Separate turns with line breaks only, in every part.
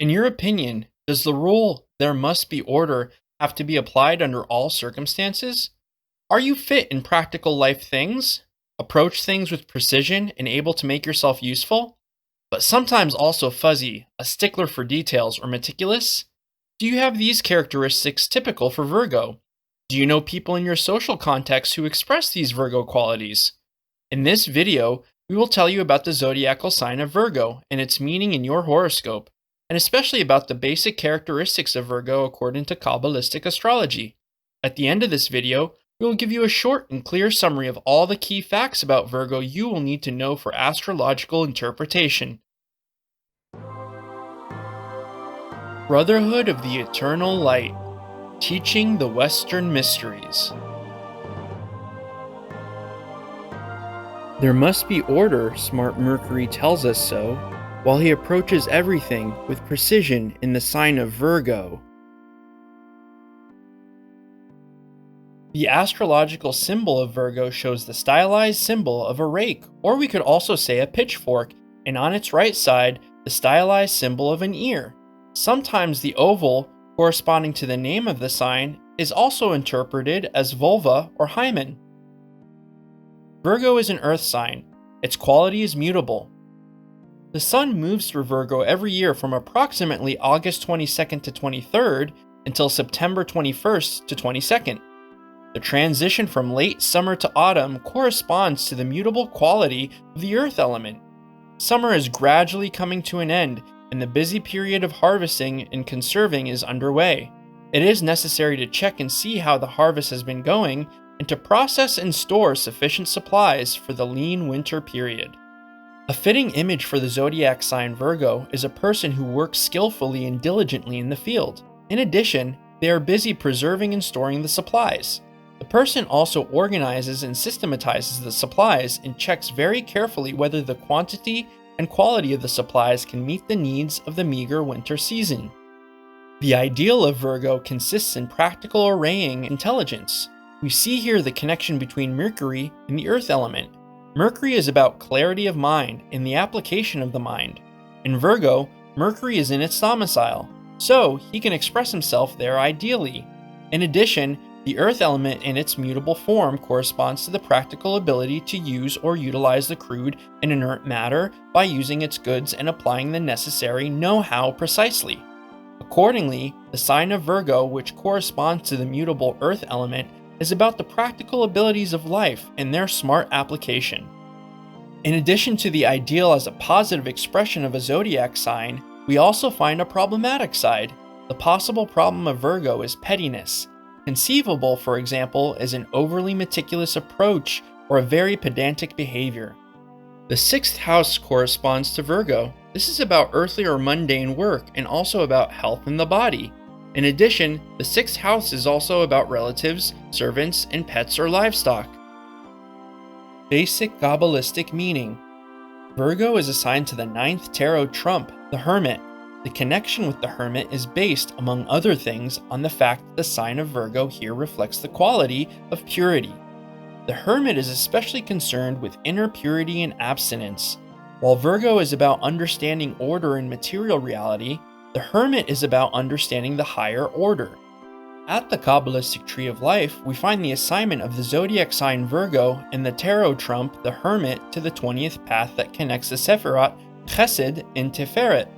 In your opinion, does the rule "there must be order" have to be applied under all circumstances? Are you fit in practical life things? Approach things with precision and able to make yourself useful? But sometimes also fuzzy, a stickler for details, or meticulous? Do you have these characteristics typical for Virgo? Do you know people in your social context who express these Virgo qualities? In this video, we will tell you about the zodiacal sign of Virgo and its meaning in your horoscope, and especially about the basic characteristics of Virgo according to Qabbalistic astrology. At the end of this video, we will give you a short and clear summary of all the key facts about Virgo you will need to know for astrological interpretation. Brotherhood of the Eternal Light, teaching the Western mysteries. There must be order, smart Mercury tells us so, while he approaches everything with precision in the sign of Virgo. The astrological symbol of Virgo shows the stylized symbol of a rake, or we could also say a pitchfork, and on its right side, the stylized symbol of an ear. Sometimes the oval, corresponding to the name of the sign, is also interpreted as vulva or hymen. Virgo is an earth sign. Its quality is mutable. The sun moves through Virgo every year from approximately August 22nd to 23rd until September 21st to 22nd. The transition from late summer to autumn corresponds to the mutable quality of the earth element. Summer is gradually coming to an end, and the busy period of harvesting and conserving is underway. It is necessary to check and see how the harvest has been going, and to process and store sufficient supplies for the lean winter period. A fitting image for the zodiac sign Virgo is a person who works skillfully and diligently in the field. In addition, they are busy preserving and storing the supplies. The person also organizes and systematizes the supplies and checks very carefully whether the quantity and quality of the supplies can meet the needs of the meager winter season. The ideal of Virgo consists in practical arraying intelligence. We see here the connection between Mercury and the earth element. Mercury is about clarity of mind and the application of the mind. In Virgo, Mercury is in its domicile, so he can express himself there ideally. In addition, the earth element in its mutable form corresponds to the practical ability to use or utilize the crude and inert matter by using its goods and applying the necessary know-how precisely. Accordingly, the sign of Virgo, which corresponds to the mutable earth element, is about the practical abilities of life and their smart application. In addition to the ideal as a positive expression of a zodiac sign, we also find a problematic side. The possible problem of Virgo is pettiness. Conceivable, for example, as an overly meticulous approach or a very pedantic behavior. The sixth house corresponds to Virgo. This is about earthly or mundane work and also about health in the body. In addition, the sixth house is also about relatives, servants, and pets or livestock. Basic Kabbalistic meaning. Virgo is assigned to the ninth tarot trump, the Hermit. The connection with the Hermit is based, among other things, on the fact that the sign of Virgo here reflects the quality of purity. The Hermit is especially concerned with inner purity and abstinence. While Virgo is about understanding order in material reality, the Hermit is about understanding the higher order. At the Kabbalistic Tree of Life, we find the assignment of the zodiac sign Virgo and the tarot trump, the Hermit, to the 20th path that connects the Sephirot, Chesed, and Tiferet.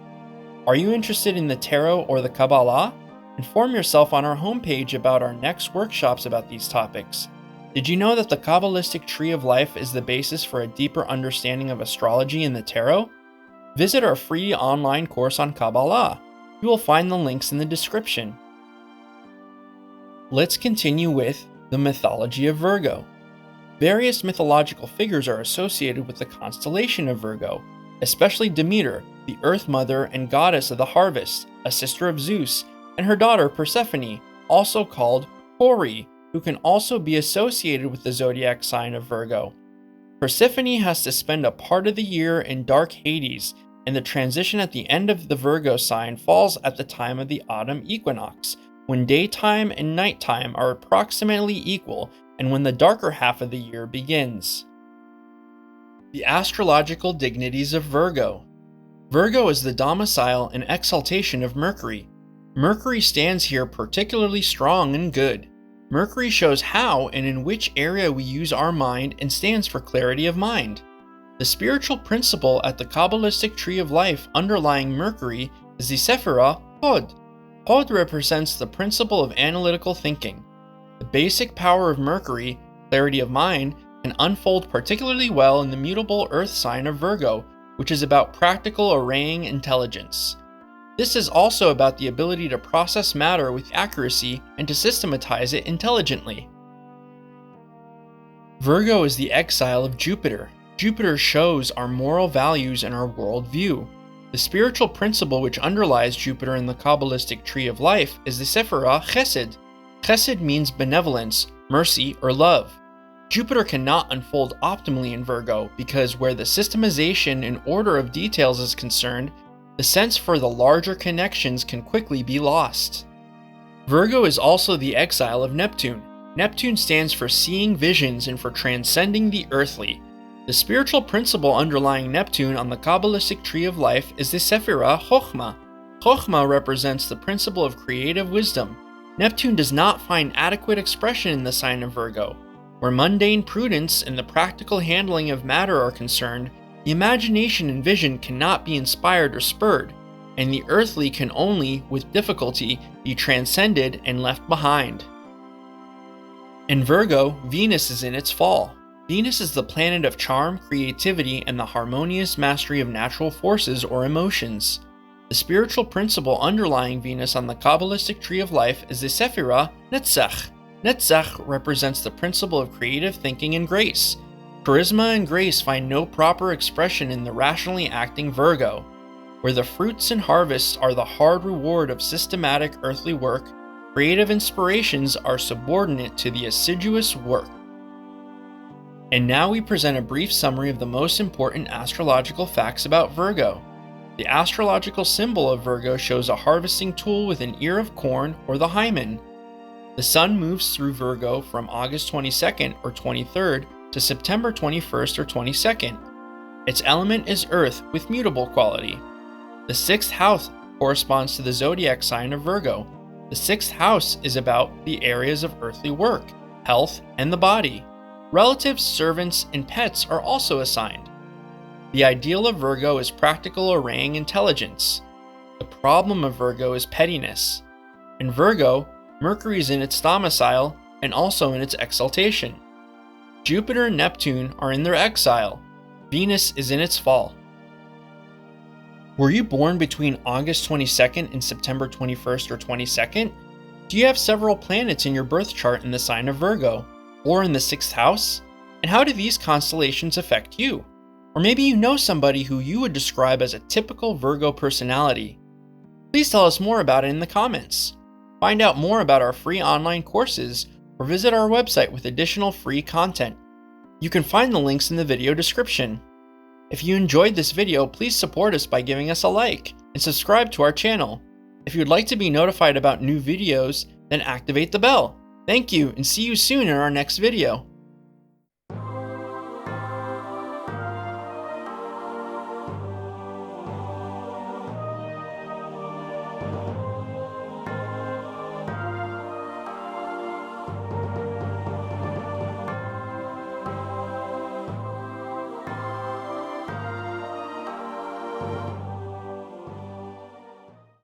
Are you interested in the tarot or the Qabbalah? Inform yourself on our homepage about our next workshops about these topics. Did you know that the Kabbalistic Tree of Life is the basis for a deeper understanding of astrology and the tarot? Visit our free online course on Qabbalah. You will find the links in the description. Let's continue with the mythology of Virgo. Various mythological figures are associated with the constellation of Virgo, especially Demeter, the Earth Mother and goddess of the harvest, a sister of Zeus, and her daughter Persephone, also called Hori, who can also be associated with the zodiac sign of Virgo. Persephone has to spend a part of the year in dark Hades, and the transition at the end of the Virgo sign falls at the time of the autumn equinox, when daytime and nighttime are approximately equal, and when the darker half of the year begins. The astrological dignities of Virgo. Virgo is the domicile and exaltation of Mercury. Mercury stands here particularly strong and good. Mercury shows how and in which area we use our mind and stands for clarity of mind. The spiritual principle at the Kabbalistic tree of life underlying Mercury is the Sephirah Hod. Hod represents the principle of analytical thinking. The basic power of Mercury, clarity of mind, can unfold particularly well in the mutable earth sign of Virgo, which is about practical arraying intelligence. This is also about the ability to process matter with accuracy and to systematize it intelligently. Virgo is the exile of Jupiter. Jupiter shows our moral values and our worldview. The spiritual principle which underlies Jupiter in the Kabbalistic tree of life is the Sephirah Chesed. Chesed means benevolence, mercy, or love. Jupiter cannot unfold optimally in Virgo because where the systemization and order of details is concerned, the sense for the larger connections can quickly be lost. Virgo is also the exile of Neptune. Neptune stands for seeing visions and for transcending the earthly. The spiritual principle underlying Neptune on the Kabbalistic tree of life is the Sephirah Chokhmah. Chokhmah represents the principle of creative wisdom. Neptune does not find adequate expression in the sign of Virgo. Where mundane prudence and the practical handling of matter are concerned, the imagination and vision cannot be inspired or spurred, and the earthly can only, with difficulty, be transcended and left behind. In Virgo, Venus is in its fall. Venus is the planet of charm, creativity, and the harmonious mastery of natural forces or emotions. The spiritual principle underlying Venus on the Kabbalistic tree of life is the Sephirah Netzach. Netzach represents the principle of creative thinking and grace. Charisma and grace find no proper expression in the rationally acting Virgo. Where the fruits and harvests are the hard reward of systematic earthly work, creative inspirations are subordinate to the assiduous work. And now we present a brief summary of the most important astrological facts about Virgo. The astrological symbol of Virgo shows a harvesting tool with an ear of corn or the hymen. The sun moves through Virgo from August 22nd or 23rd to September 21st or 22nd. Its element is earth with mutable quality. The sixth house corresponds to the zodiac sign of Virgo. The sixth house is about the areas of earthly work, health, and the body. Relatives, servants, and pets are also assigned. The ideal of Virgo is practical arraying intelligence. The problem of Virgo is pettiness. In Virgo, Mercury is in its domicile and also in its exaltation. Jupiter and Neptune are in their exile. Venus is in its fall. Were you born between August 22nd and September 21st or 22nd? Do you have several planets in your birth chart in the sign of Virgo, or in the sixth house? And how do these constellations affect you? Or maybe you know somebody who you would describe as a typical Virgo personality. Please tell us more about it in the comments. Find out more about our free online courses or visit our website with additional free content. You can find the links in the video description. If you enjoyed this video, please support us by giving us a like and subscribe to our channel. If you'd like to be notified about new videos, then activate the bell. Thank you and see you soon in our next video.